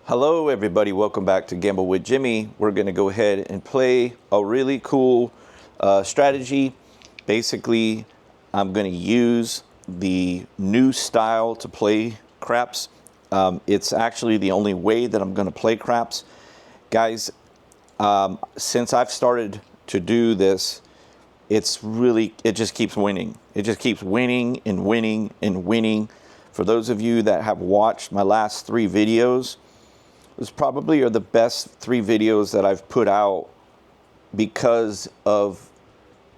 Hello everybody, welcome back to Gamble with Jimmy. We're going to go ahead and play a really cool strategy. Basically, I'm going to use the new style to play craps. It's actually the only way that I'm going to play craps. Guys, since I've started to do this, it just keeps winning. It just keeps winning and winning and winning. For those of you that have watched my last 3 videos, those probably are the best 3 videos that I've put out because of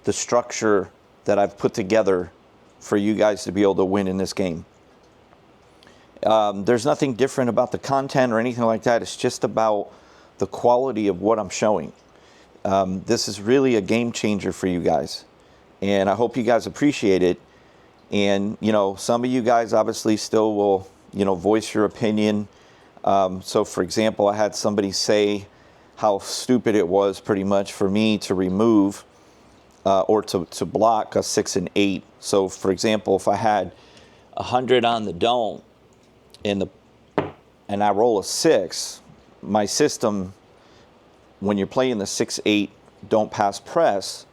the structure that I've put together for you guys to be able to win in this game. There's nothing different about the content or anything like that. It's just about the quality of what I'm showing. This is really a game changer for you guys, and I hope you guys appreciate it. And some of you guys obviously still will voice your opinion. So for example, I had somebody say how stupid it was pretty much for me to remove or to block a 6 and 8. So for example, if I had 100 on the don't and I roll a 6, my system, when you're playing the 6-8 don't pass press,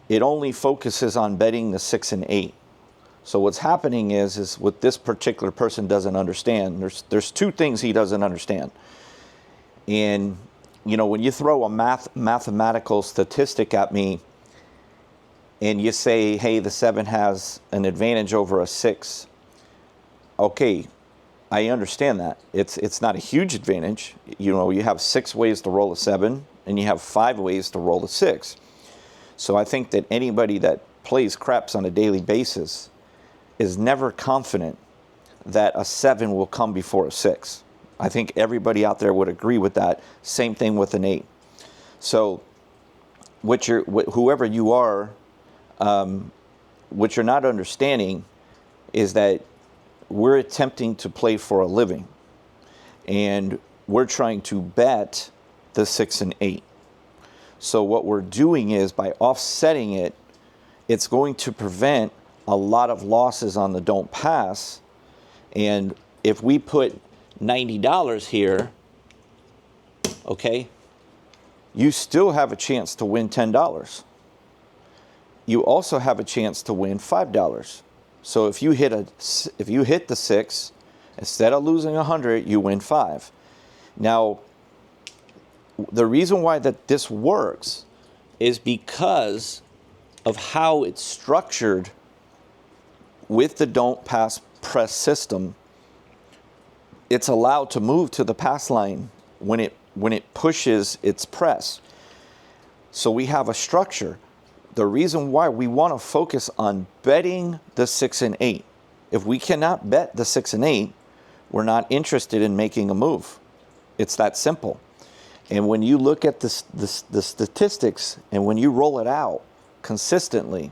it only focuses on betting the 6 and 8. So what's happening is what this particular person doesn't understand. There's 2 things he doesn't understand. And when you throw a mathematical statistic at me and you say, hey, the 7 has an advantage over a 6. Okay, I understand that. It's not a huge advantage. You have 6 ways to roll a 7 and you have 5 ways to roll a 6. So I think that anybody that plays craps on a daily basis is never confident that a 7 will come before a 6. I think everybody out there would agree with that. Same thing with an 8. So whoever you are, what you're not understanding is that we're attempting to play for a living. And we're trying to bet the 6 and 8. So what we're doing is by offsetting it, it's going to prevent a lot of losses on the don't pass. And if we put $90 here, okay, you still have a chance to win $10. You also have a chance to win $5. So if you hit the 6, instead of losing 100, you win 5. Now, the reason why that this works is because of how it's structured with the don't pass press system. It's allowed to move to the pass line when it pushes its press. So we have a structure. The reason why we want to focus on betting the 6 and 8. If we cannot bet the 6 and 8, we're not interested in making a move. It's that simple. And when you look at the statistics and when you roll it out consistently,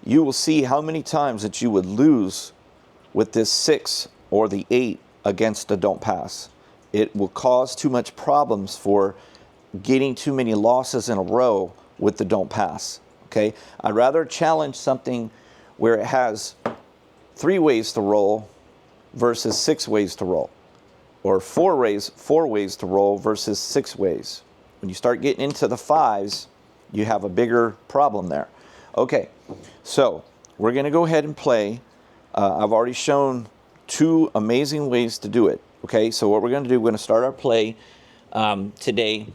you will see how many times that you would lose with this 6 or the 8 against a don't pass. It will cause too much problems for getting too many losses in a row with the don't pass. Okay, I'd rather challenge something where it has 3 ways to roll versus 6 ways to roll, or 4 ways to roll versus 6 ways. When you start getting into the 5s, you have a bigger problem there. Okay, so we're going to go ahead and play. I've already shown 2 amazing ways to do it. Okay, so what we're going to do, we're going to start our play today,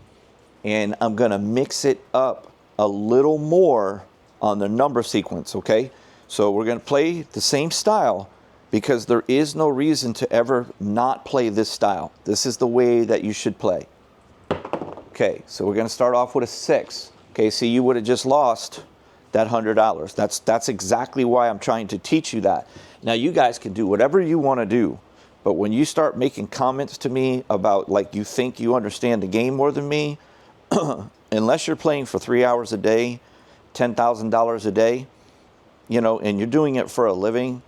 and I'm going to mix it up a little more on the number sequence. Okay, so we're going to play the same style because there is no reason to ever not play this style. This is the way that you should play. Okay, so we're going to start off with a 6. Okay, so you would have just lost that $100. That's exactly why I'm trying to teach you that. Now you guys can do whatever you want to do, but when you start making comments to me about like you think you understand the game more than me, unless you're playing for 3 hours a day, $10,000 a day, and you're doing it for a living,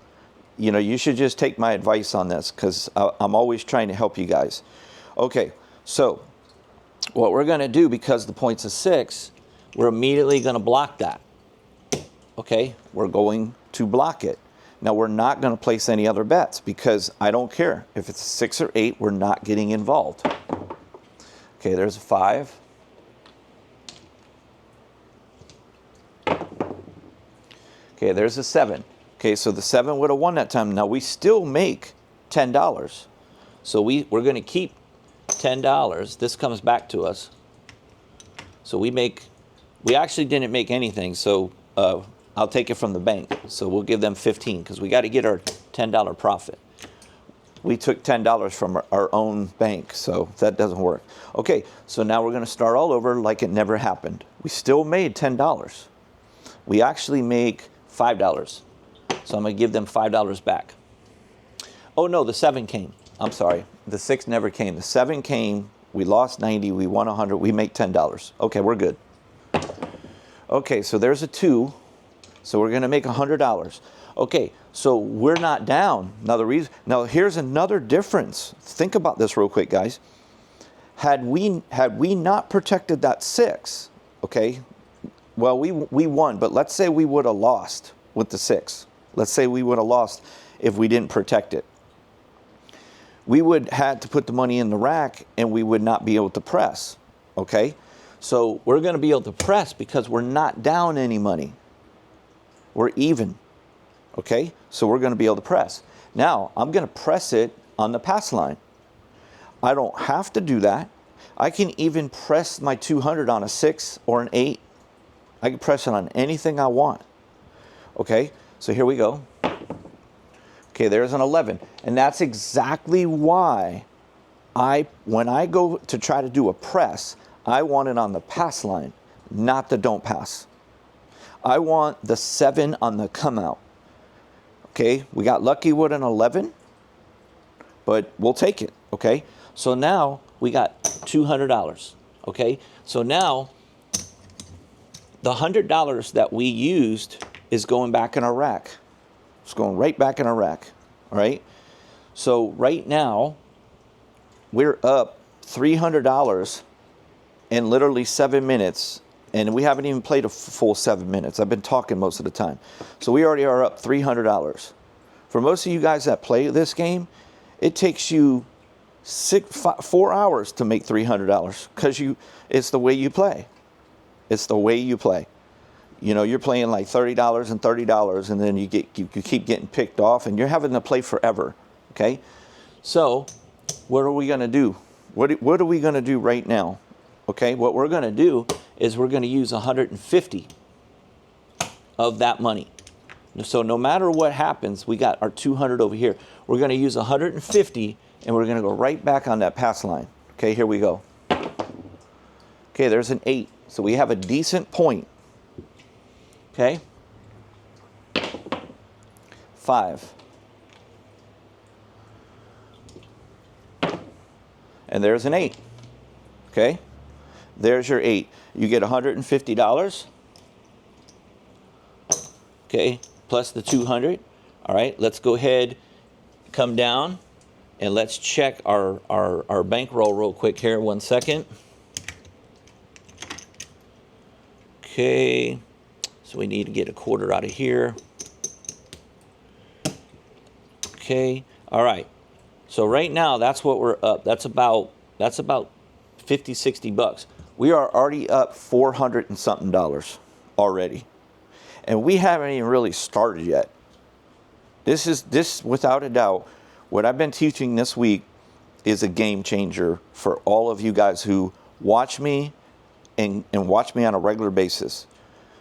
you should just take my advice on this because I'm always trying to help you guys. Okay, so what we're going to do, because the point's a 6, we're immediately going to block that. Okay, we're going to block it. Now we're not going to place any other bets because I don't care. If it's 6 or 8, we're not getting involved. Okay, there's a 5. Okay, there's a 7. Okay, so the 7 would have won that time. Now we still make $10. So we're going to keep $10. This comes back to us. So we actually didn't make anything. So I'll take it from the bank. So we'll give them 15 because we got to get our $10 profit. We took $10 from our own bank, so that doesn't work. Okay, so now we're going to start all over like it never happened. We still made $10. We actually make $5. So I'm going to give them $5 back. Oh no, the 7 came. I'm sorry. The 6 never came. The 7 came. We lost 90. We won 100. We make $10. Okay, we're good. Okay, so there's a 2. So we're going to make $100. Okay, so we're not down. Now here's another difference. Think about this real quick, guys. Had we not protected that 6, okay, well, we won, but let's say we would have lost with the 6. Let's say we would have lost if we didn't protect it. We would have to put the money in the rack and we would not be able to press, okay? So we're going to be able to press because we're not down any money. We're even, okay? So we're going to be able to press. Now, I'm going to press it on the pass line. I don't have to do that. I can even press my 200 on a 6 or an 8. I can press it on anything I want, okay? So here we go. Okay, there's an 11. And that's exactly why when I go to try to do a press, I want it on the pass line, not the don't pass. I want the 7 on the come out. Okay, we got lucky with an 11, but we'll take it, okay? So now we got $200, okay? So now the $100 that we used is going back in our rack. It's going right back in our rack, all right? So right now, we're up $300 in literally 7 minutes, and we haven't even played a full 7 minutes. I've been talking most of the time. So we already are up $300. For most of you guys that play this game, it takes you 4 hours to make $300 because it's the way you play. It's the way you play. You know, you're playing like $30 and $30, and then you keep getting picked off, and you're having to play forever. Okay, so what are we going to do? What are we going to do right now? Okay, what we're going to do is we're going to use 150 of that money. So no matter what happens, we got our 200 over here. We're going to use 150, and we're going to go right back on that pass line. Okay, here we go. Okay, there's an 8. So we have a decent point. Okay. 5. And there's an 8. Okay. There's your 8. You get $150. Okay. Plus the 200. All right. Let's go ahead, come down, and let's check our bankroll real quick here. 1 second. Okay. So we need to get a quarter out of here. Okay. All right. So right now, that's what we're up. That's about 50, 60 bucks. We are already up $400 and something already. And we haven't even really started yet. This without a doubt, what I've been teaching this week is a game changer for all of you guys who watch me and watch me on a regular basis.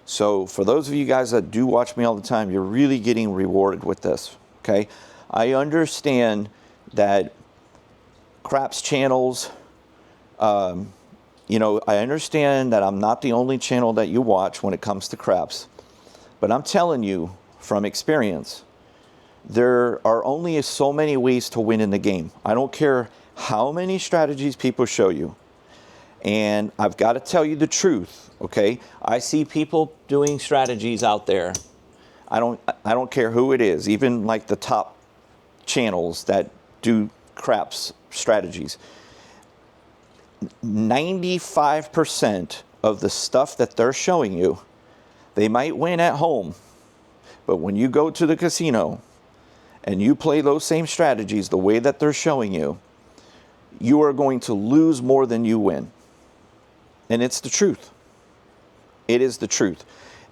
So for those of you guys that do watch me all the time, you're really getting rewarded with this, okay? I understand that craps channels, you know, I understand that I'm not the only channel that you watch when it comes to craps, but I'm telling you from experience, there are only so many ways to win in the game. I don't care how many strategies people show you. And I've got to tell you the truth, okay? I see people doing strategies out there. I don't care who it is, even like the top channels that do craps strategies. 95% of the stuff that they're showing you, they might win at home, but when you go to the casino, and you play those same strategies the way that they're showing you, you are going to lose more than you win. And it's the truth. It is the truth.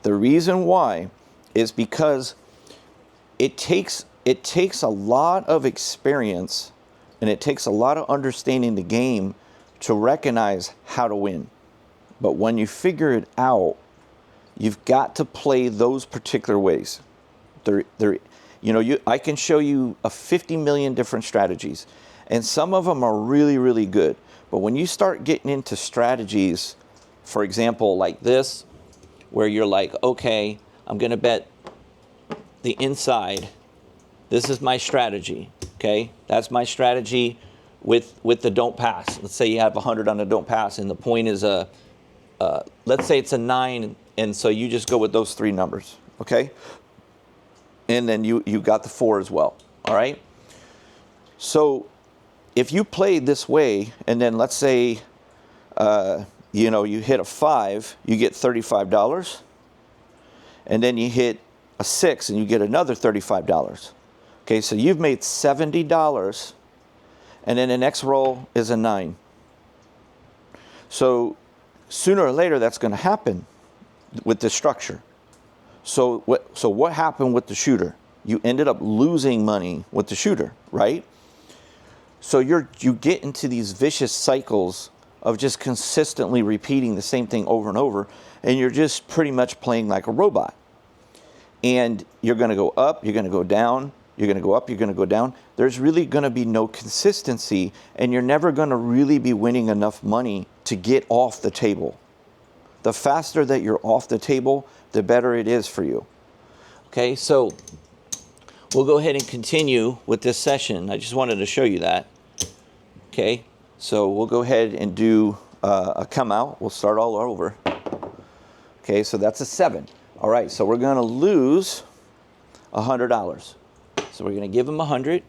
The reason why is because it takes a lot of experience and it takes a lot of understanding the game to recognize how to win. But when you figure it out, you've got to play those particular ways. I can show you 50 million different strategies, and some of them are really, really good. But when you start getting into strategies, for example, like this, where you're like, okay, I'm going to bet the inside. This is my strategy, okay? That's my strategy with the don't pass. Let's say you have 100 on the don't pass, and the point is let's say it's a 9, and so you just go with those 3 numbers, okay? And then you got the 4 as well, all right? So if you play this way, and then let's say, you hit a 5, you get $35. And then you hit a 6, and you get another $35. Okay, so you've made $70, and then the next roll is a 9. So sooner or later, that's going to happen with this structure. So what happened with the shooter? You ended up losing money with the shooter, right? So you get into these vicious cycles of just consistently repeating the same thing over and over, and you're just pretty much playing like a robot. And you're going to go up, you're going to go down, you're going to go up, you're going to go down. There's really going to be no consistency, and you're never going to really be winning enough money to get off the table. The faster that you're off the table, the better it is for you. Okay, so we'll go ahead and continue with this session. I just wanted to show you that. Okay, so we'll go ahead and do a come out. We'll start all over. Okay, so that's a 7. All right, so we're going to lose $100. So we're going to give them 100.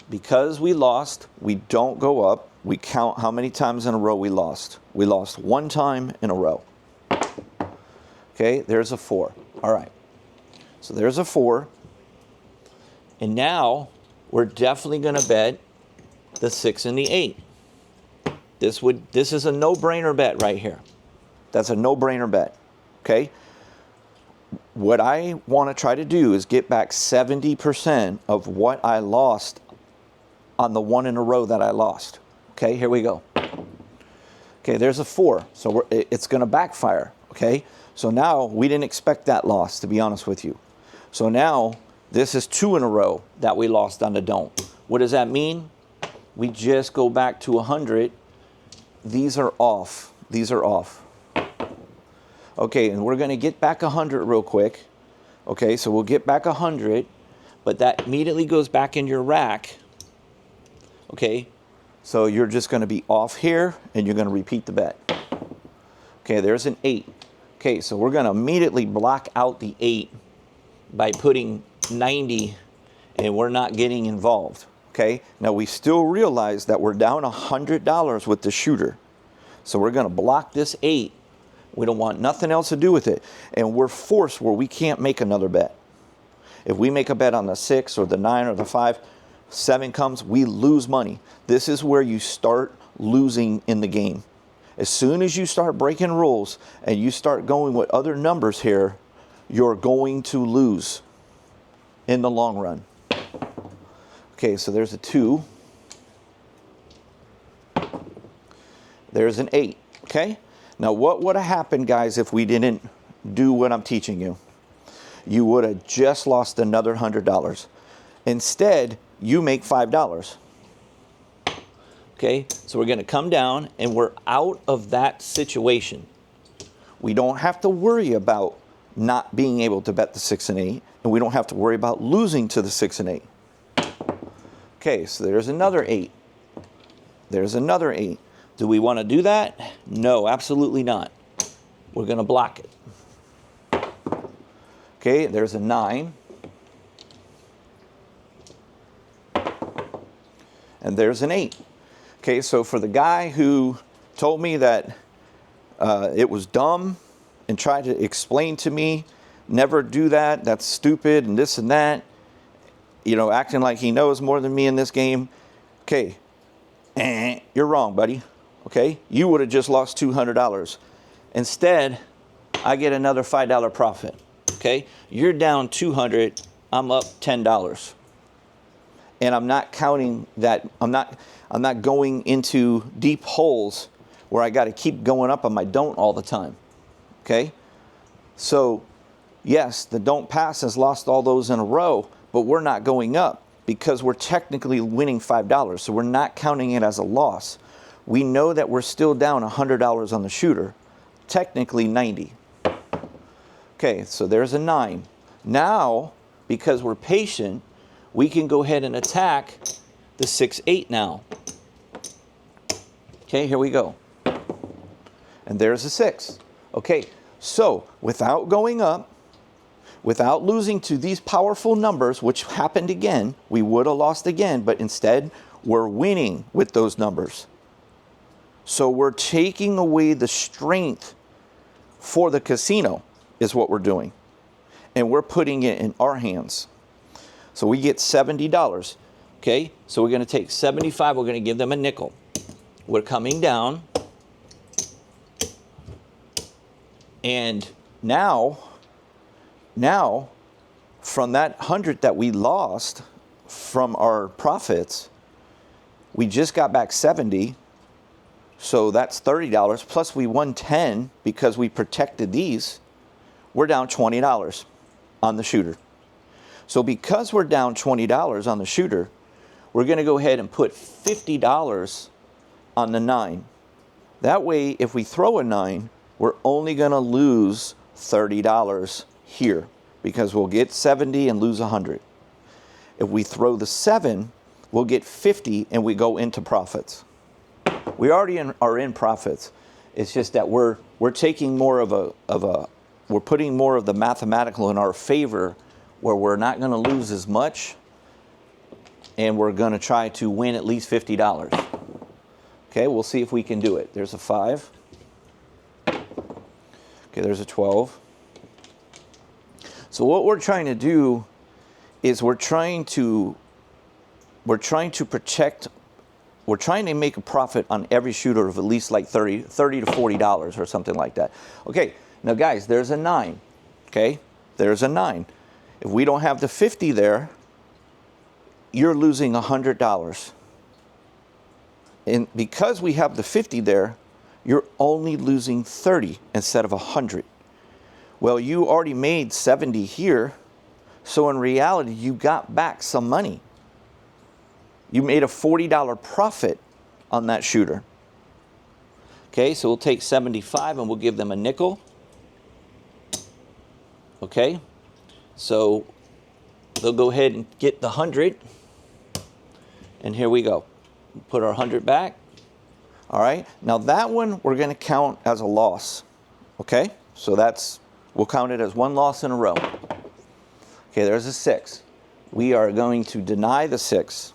Because we lost, we don't go up. We count how many times in a row we lost. We lost 1 time in a row. Okay, there's a 4. All right, so there's a 4. And now we're definitely going to bet the 6 and the 8. This is a no-brainer bet right here. That's a no-brainer bet. Okay? What I want to try to do is get back 70% of what I lost on the 1 in a row that I lost. Okay, here we go. Okay, there's a 4. So it's going to backfire. Okay? So now we didn't expect that loss, to be honest with you. So now this is 2 in a row that we lost on the don't. What does that mean? We just go back to 100. These are off. These are off. Okay, and we're going to get back 100 real quick. Okay, so we'll get back 100, but that immediately goes back in your rack. Okay, so you're just going to be off here, and you're going to repeat the bet. Okay, there's an 8. Okay, so we're going to immediately block out the 8 by putting 90, and we're not getting involved. Okay, now we still realize that we're down $100 with the shooter. So we're going to block this 8. We don't want nothing else to do with it. And we're forced where we can't make another bet. If we make a bet on the 6 or the 9 or the 5, 7 comes, we lose money. This is where you start losing in the game. As soon as you start breaking rules and you start going with other numbers here, you're going to lose in the long run. Okay, so there's a 2. There's an 8, okay? Now, what would have happened, guys, if we didn't do what I'm teaching you? You would have just lost another $100. Instead, you make $5. Okay, so we're going to come down, and we're out of that situation. We don't have to worry about not being able to bet the 6 and 8, and we don't have to worry about losing to the 6 and 8. Okay, so there's another 8. There's another 8. Do we want to do that? No, absolutely not. We're going to block it. Okay, there's a 9. And there's an 8. Okay, so for the guy who told me that it was dumb and tried to explain to me, never do that, that's stupid and this and that, acting like he knows more than me in this game. Okay, you're wrong, buddy. Okay, you would have just lost $200. Instead, I get another $5 profit. Okay, you're down 200, I'm up $10. And I'm not counting that, I'm not going into deep holes where I got to keep going up on my don't all the time. Okay? So, yes, the don't pass has lost all those in a row, but we're not going up because we're technically winning $5. So we're not counting it as a loss. We know that we're still down $100 on the shooter, technically 90. Okay, so there's a 9. Now, because we're patient, we can go ahead and attack the 6-8 now. Okay, here we go. And there's a 6. Okay, so without going up, without losing to these powerful numbers, which happened again, we would have lost again, but instead we're winning with those numbers. So we're taking away the strength for the casino is what we're doing. And we're putting it in our hands. So we get $70. Okay, so we're going to take 75, we're going to give them a nickel. We're coming down. And now, from that 100 that we lost from our profits, we just got back 70. So that's $30. Plus we won 10 because we protected these. We're down $20 on the shooter. So because we're down $20 on the shooter, we're going to go ahead and put $50 on the 9. That way, if we throw a 9, we're only going to lose $30 here because we'll get 70 and lose 100. If we throw the 7, we'll get 50 and we go into profits. We already are in profits. It's just that we're taking more we're putting more of the mathematical in our favor, where we're not going to lose as much, and we're going to try to win at least $50. Okay, we'll see if we can do it. There's a 5. Okay, there's a 12. So what we're trying to do is we're trying to protect. We're trying to make a profit on every shooter of at least like $30 to $40 or something like that. Okay, now guys, there's a 9. Okay, there's a 9. If we don't have the 50 there, you're losing $100. And because we have the 50 there, you're only losing 30 instead of 100. Well, you already made 70 here, so in reality, you got back some money. You made a $40 profit on that shooter. Okay, so we'll take 75 and we'll give them a nickel. Okay, so they'll go ahead and get the 100. And here we go. Put our 100 back. All right, now that one we're going to count as a loss. Okay, so we'll count it as one loss in a row. Okay, there's a 6. We are going to deny the 6.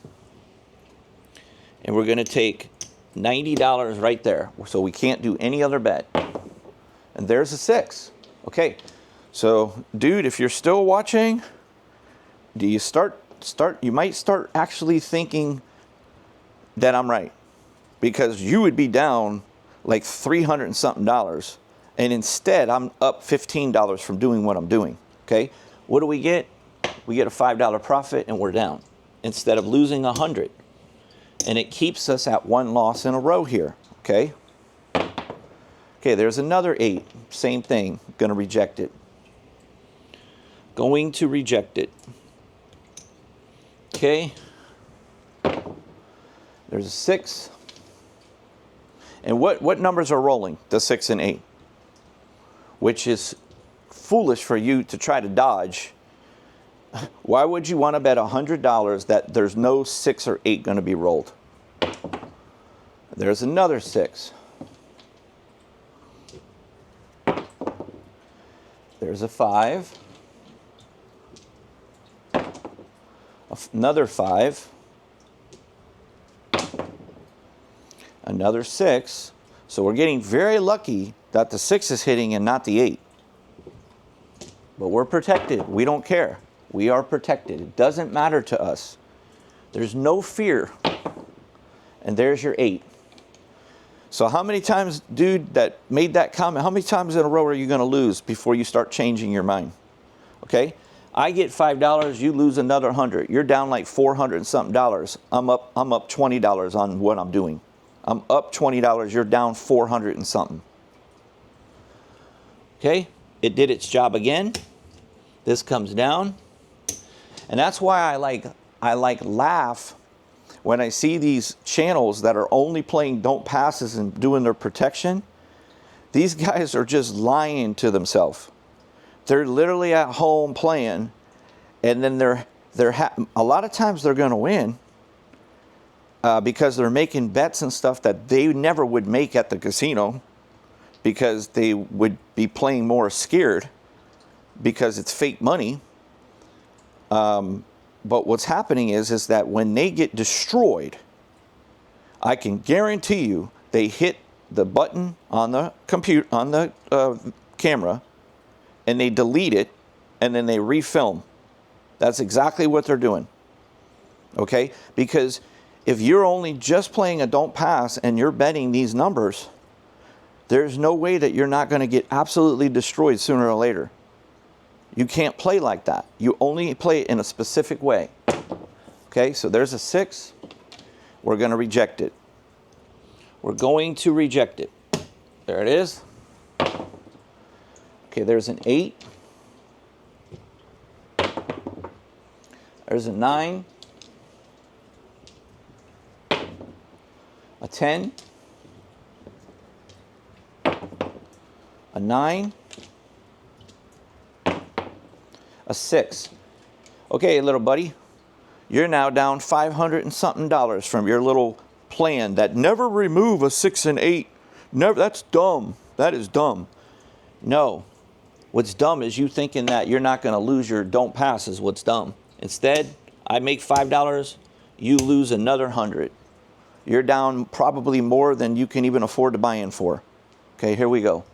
And we're going to take $90 right there. So we can't do any other bet. And there's a 6. Okay, so dude, if you're still watching, do you you might start actually thinking that I'm right, because you would be down like $300 and something, and instead I'm up $15 from doing what I'm doing. Okay, what do we get? We get a $5 profit and we're down instead of losing 100, and it keeps us at one loss in a row here. Okay, there's another 8. Same thing. Going to reject it. Going to reject it. Okay, there's a 6. And what numbers are rolling? The 6 and 8, which is foolish for you to try to dodge. Why would you want to bet $100 that there's no 6 or 8 going to be rolled? There's another 6. There's a 5. Another 5. Another 6. So we're getting very lucky that the 6 is hitting and not the 8. But we're protected. We don't care. We are protected. It doesn't matter to us. There's no fear. And there's your 8. So how many times, dude, that made that comment, how many times in a row are you going to lose before you start changing your mind? Okay? I get $5, you lose another 100. You're down like 400 and something dollars. I'm up $20 on what I'm doing. I'm up $20, you're down 400 and something. Okay? It did its job again. This comes down. And that's why I laugh when I see these channels that are only playing don't passes and doing their protection. These guys are just lying to themselves. They're literally at home playing, and then a lot of times they're going to win because they're making bets and stuff that they never would make at the casino, because they would be playing more scared because it's fake money. But what's happening is that when they get destroyed, I can guarantee you they hit the button on the computer, on the camera, and they delete it, and then they refilm. That's exactly what they're doing. Okay? Because if you're only just playing a don't pass and you're betting these numbers, there's no way that you're not going to get absolutely destroyed sooner or later. You can't play like that. You only play it in a specific way. Okay, so there's a 6. We're going to reject it. We're going to reject it. There it is. Okay, there's an 8. There's a 9. A 10. A 9. A 6. Okay, little buddy, you're now down 500 and something dollars from your little plan that never remove a 6 and 8. Never. That's dumb. That is dumb. No. What's dumb is you thinking that you're not going to lose your don't pass is what's dumb. Instead, I make $5, you lose another 100. You're down probably more than you can even afford to buy in for. Okay, here we go.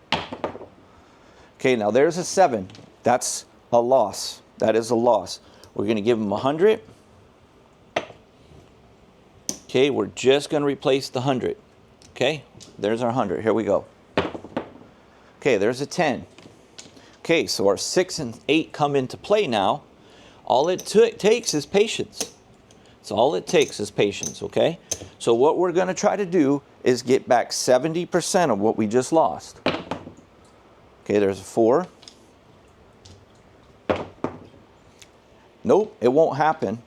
Okay, now there's a 7. That's a loss. That is a loss. We're going to give them 100. Okay, we're just going to replace the 100. Okay, there's our 100. Here we go. Okay, there's a 10. Okay, so our 6 and 8 come into play now. All it takes is patience. So all it takes is patience, okay? So what we're going to try to do is get back 70% of what we just lost. Okay, there's a 4. Nope, it won't happen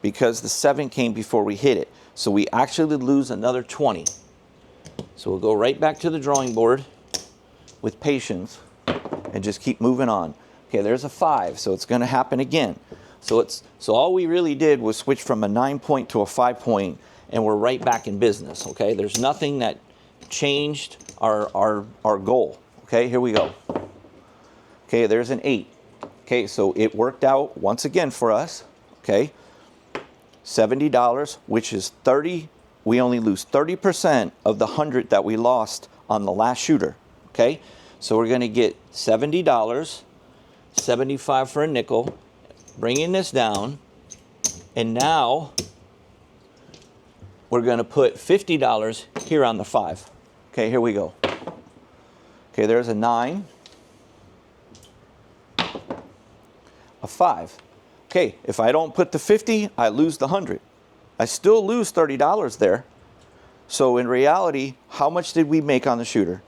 because the 7 came before we hit it. So we actually lose another 20. So we'll go right back to the drawing board with patience and just keep moving on. Okay, there's a 5, so it's going to happen again. So all we really did was switch from a 9-point to a 5-point, and we're right back in business. Okay, there's nothing that changed our goal. Okay, here we go. Okay, there's an 8. Okay, so it worked out once again for us. Okay, $70, which is 30. We only lose 30% of the 100 that we lost on the last shooter. Okay, so we're going to get $70, 75 for a nickel, bringing this down, and now we're going to put $50 here on the 5. Okay, here we go. Okay, there's a 9, a 5. Okay, if I don't put the 50, I lose the 100. I still lose $30 there. So in reality, how much did we make on the shooter?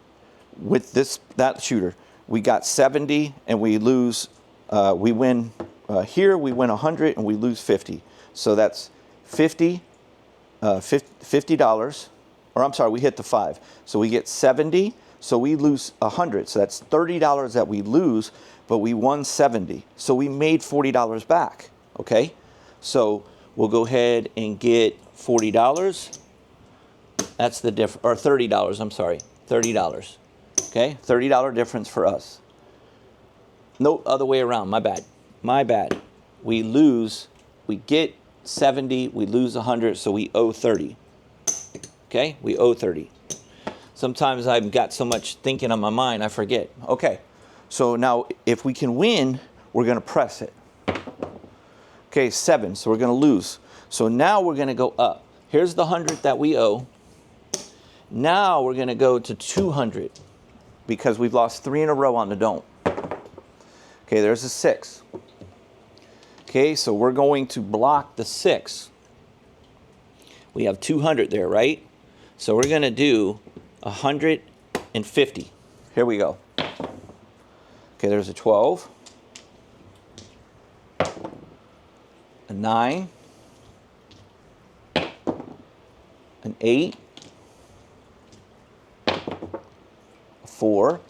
With that shooter, we got 70, and we lose. We win here. We win 100, and we lose 50. So that's $50. Or I'm sorry, we hit the 5. So we get 70. So we lose 100. So that's $30 that we lose, but we won 70. So we made $40 back. Okay, so we'll go ahead and get $40. That's the difference, or $30. I'm sorry, $30. Okay, $30 difference for us. No other way around. My bad. My bad. We get 70. We lose 100. So we owe 30. Okay, we owe 30. Sometimes I've got so much thinking on my mind, I forget. Okay, so now if we can win, we're going to press it. Okay, 7, so we're going to lose. So now we're going to go up. Here's the 100 that we owe. Now we're going to go to 200 because we've lost 3 in a row on the don't. Okay, there's a 6. Okay, so we're going to block the 6. We have 200 there, right? So we're going to do 150. Here we go. Okay, there's a 12, a 9, an 8, a 4.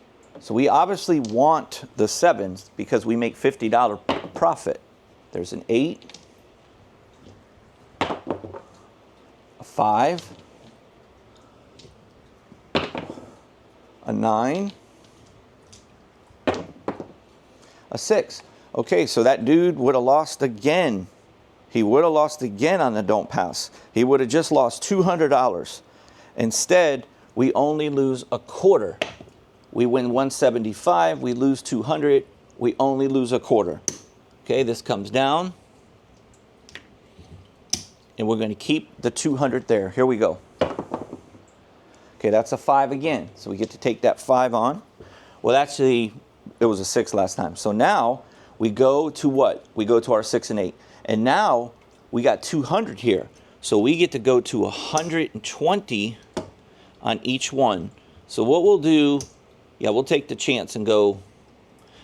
So we obviously want the 7s because we make $50 profit. There's an 8, a 5, a 9, a 6. Okay, so that dude would have lost again. He would have lost again on the don't pass. He would have just lost $200. Instead, we only lose a quarter. We win 175, we lose 200, we only lose a quarter. Okay, this comes down. And we're going to keep the 200 there. Here we go. Okay, that's a 5 again. So we get to take that 5 on. Well, actually, it was a 6 last time. So now we go to what? We go to our 6 and 8. And now we got 200 here. So we get to go to 120 on each one. So what we'll do, yeah, we'll take the chance and go,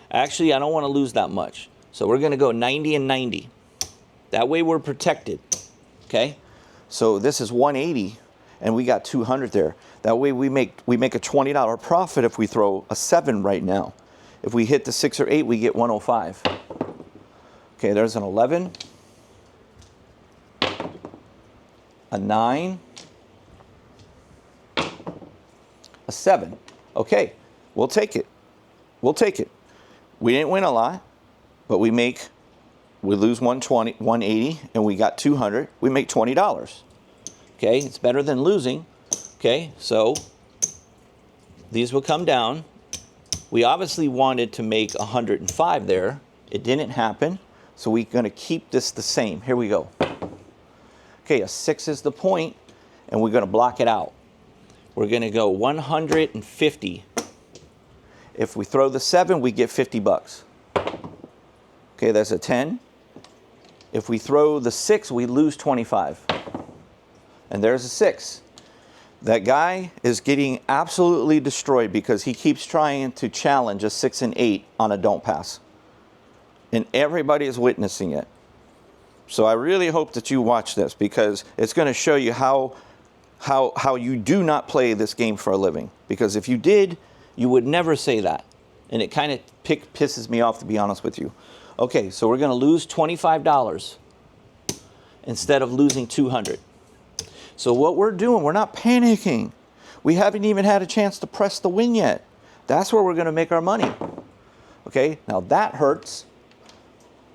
actually, I don't want to lose that much. So we're going to go 90 and 90. That way we're protected. Okay? So this is 180 and we got 200 there. That way we make a $20 profit if we throw a 7 right now. If we hit the 6 or 8, we get 105. Okay, there's an 11, a 9, a 7. Okay, we'll take it. We'll take it. We didn't win a lot, but we lose 120, 180, and we got 200. We make $20. Okay, it's better than losing. Okay, so these will come down. We obviously wanted to make 105 there. It didn't happen, so we're going to keep this the same. Here we go. Okay, a 6 is the point, and we're going to block it out. We're going to go 150. If we throw the 7, we get $50. Okay, that's a 10. If we throw the 6, we lose 25. And there's a 6. That guy is getting absolutely destroyed because he keeps trying to challenge a 6 and 8 on a don't pass. And everybody is witnessing it. So I really hope that you watch this because it's going to show you how you do not play this game for a living. Because if you did, you would never say that. And it kind of pisses me off, to be honest with you. Okay, so we're going to lose $25 instead of losing 200. So what we're doing, we're not panicking. We haven't even had a chance to press the win yet. That's where we're going to make our money. Okay, now that hurts.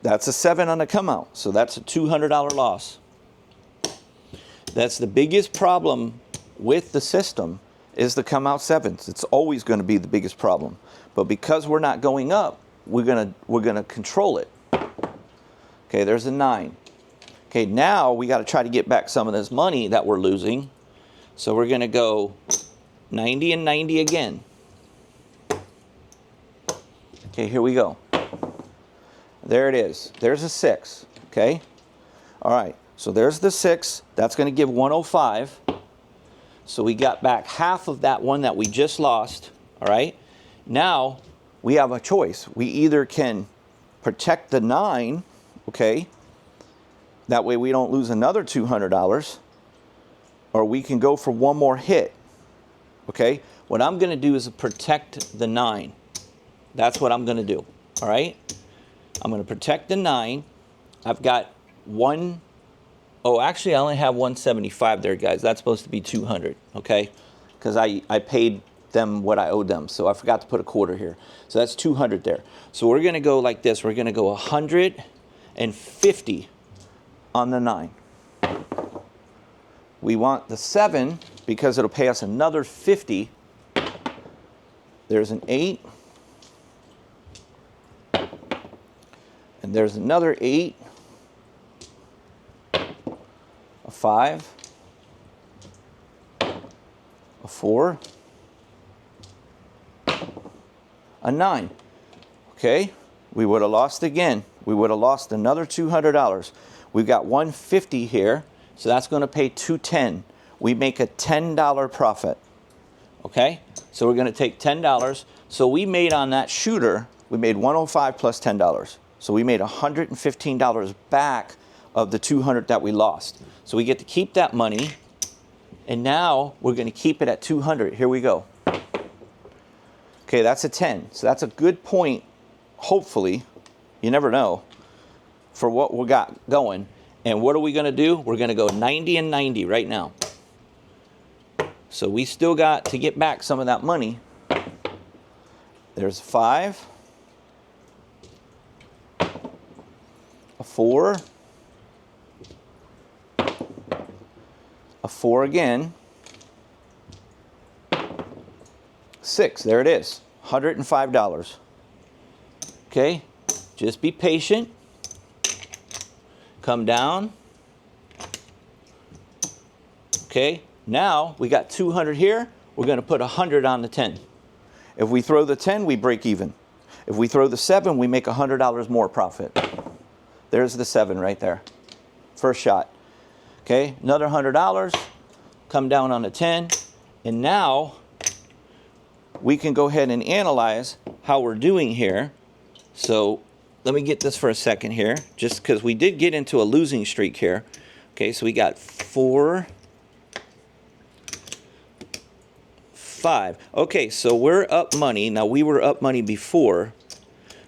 That's a 7 on the come out. So that's a $200 loss. That's the biggest problem with the system is the come out 7s. It's always going to be the biggest problem. But because we're not going up, we're gonna control it. Okay, there's a 9. Okay, now we got to try to get back some of this money that we're losing. So we're going to go 90 and 90 again. Okay, here we go. There it is. There's a 6. Okay. All right. So there's the 6. That's going to give 105. So we got back half of that one that we just lost. All right. Now we have a choice. We either can protect the 9. Okay. That way we don't lose another $200, or we can go for one more hit. Okay? What I'm going to do is protect the 9. That's what I'm going to do. All right? I'm going to protect the 9. I've got one. Oh, actually, I only have 175 there, guys. That's supposed to be 200. Okay? Because I paid them what I owed them. So I forgot to put a quarter here. So that's 200 there. So we're going to go like this. We're going to go 150 on the 9. We want the 7 because it'll pay us another 50. There's an 8. And there's another 8. 5, a 4, a 9. Okay, we would have lost again. We would have lost another $200. We've got 150 here, so that's going to pay 210. We make a $10 profit. Okay, so we're going to take $10. So we made on that shooter, we made 105 plus $10. So we made $115 back of the 200 that we lost. So we get to keep that money, and now we're going to keep it at 200. Here we go. Okay, that's a 10. So that's a good point, hopefully, you never know, for what we got going. And what are we going to do? We're going to go 90 and 90 right now. So we still got to get back some of that money. There's 5, a 4, a 4 again, 6, there it is, $105. Okay, just be patient, come down. Okay, now we got 200 here, we're going to put 100 on the 10. If we throw the 10, we break even. If we throw the 7, we make $100 more profit. There's the 7 right there. First shot. Okay, another $100. Come down on the 10. And now we can go ahead and analyze how we're doing here. So let me get this for a second here, just because we did get into a losing streak here. Okay, so we got 4, 5. Okay, so we're up money. Now, we were up money before.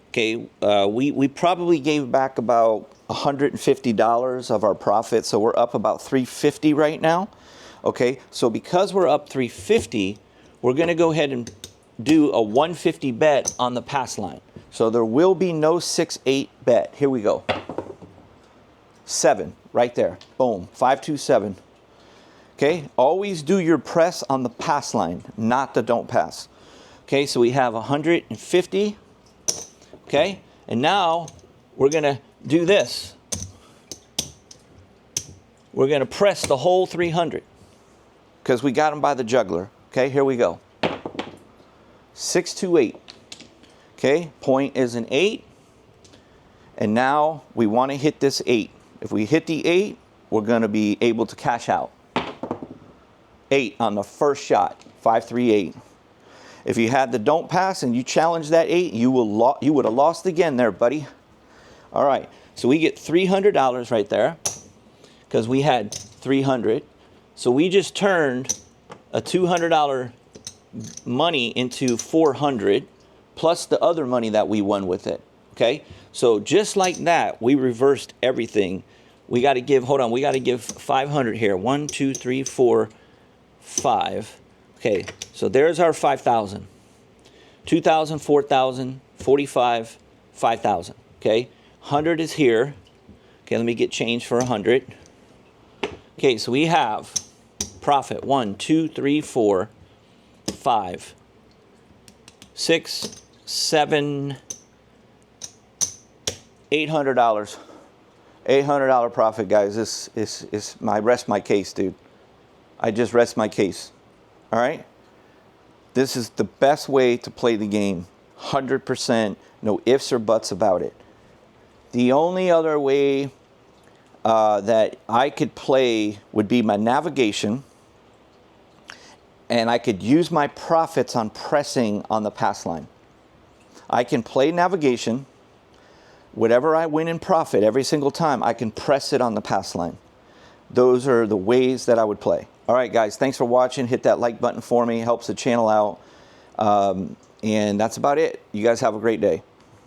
Okay, we probably gave back about $150 of our profit, so we're up about $350 right now. Okay, so because we're up $350, we're going to go ahead and do a $150 bet on the pass line. So there will be no 6-8 bet. Here we go. 7 right there. Boom. 527. Okay, always do your press on the pass line, not the don't pass. Okay, so we have 150. Okay, and now we're going to do this. We're going to press the whole 300 because we got them by the juggler. Okay, here we go. 628. Okay, point is an 8. And now we want to hit this 8. If we hit the 8, we're going to be able to cash out. 8 on the first shot, 538. If you had the don't pass and you challenged that 8, you would have lost again there, buddy. All right, so we get $300 right there because we had 300. So we just turned a $200 money into 400 plus the other money that we won with it. Okay, so just like that, we reversed everything. We got to give, hold on, we got to give 500 here. 1, 2, 3, 4, 5. Okay, so there's our 5,000. 2,000, 4,000, 45, 5,000. Okay, 100 is here. Okay, let me get change for 100. Okay, so we have profit 1, 2, 3, 4, 5, 6, 7, $800. $800 profit, guys. This is rest my case, dude. I just rest my case. All right? This is the best way to play the game. 100%, no ifs or buts about it. The only other way that I could play would be my navigation, and I could use my profits on pressing on the pass line. I can play navigation. Whatever I win in profit every single time, I can press it on the pass line. Those are the ways that I would play. All right, guys, thanks for watching. Hit that like button for me. Helps the channel out. And that's about it. You guys have a great day.